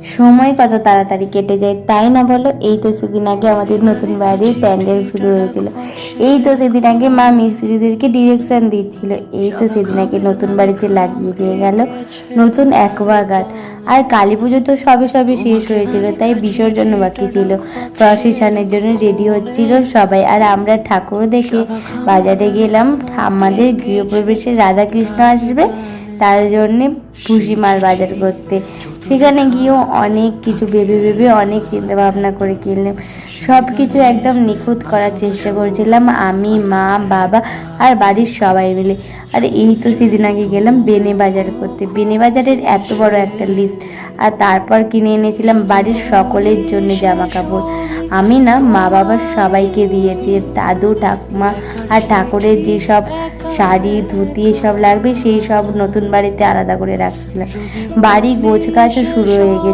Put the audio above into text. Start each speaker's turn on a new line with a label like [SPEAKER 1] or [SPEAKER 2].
[SPEAKER 1] সময় কত তাড়াতাড়ি কেটে যায়, তাই না বলো? এই তো সেদিন আগে আমাদের নতুন বাড়ির প্যান্ডেল শুরু হয়েছিল। এই তো সেদিন আগে মা মিস্ত্রিদেরকে ডিরেকশন দিচ্ছিল। এই তো সেদিন আগে নতুন বাড়িতে লাগিয়ে দিয়ে গেল নতুন অ্যাকোয়াগার্ড। আর কালী পুজো তো সবে সবে শেষ হয়েছিল, তাই বিসর্জন বাকি ছিল। প্রসেশনের জন্য রেডি হচ্ছিল সবাই। আর আমরা ঠাকুর দেখে বাজারে গেলাম। আমাদের গৃহপ্রবেশে রাধাকৃষ্ণ আসবে, তার জন্যে ভুসিমাল বাজার করতে। সেখানে গিয়েও অনেক কিছু ভেবে অনেক চিন্তা ভাবনা করে কিনলাম। সব কিছু একদম নিখুঁত করার চেষ্টা করেছিলাম আমি, মা, বাবা আর বাড়ির সবাই মিলে। আর এই তো সেদিন আগে গেলাম বেনে বাজার করতে। বেনে বাজারের এত বড় একটা লিস্ট। আর তারপর কিনে এনেছিলাম বাড়ির সকলের জন্য জামা কাপড়। আমি না, মা বাবার সবাইকে দিয়েছি। দাদু, ঠাকুমা আর ঠাকুরের যেসব শাড়ি, ধুতি এসব লাগবে সেই সব নতুন বাড়িতে আলাদা করে রাখছিলাম। বাড়ি গোছ গাছও শুরু হয়ে গেছে।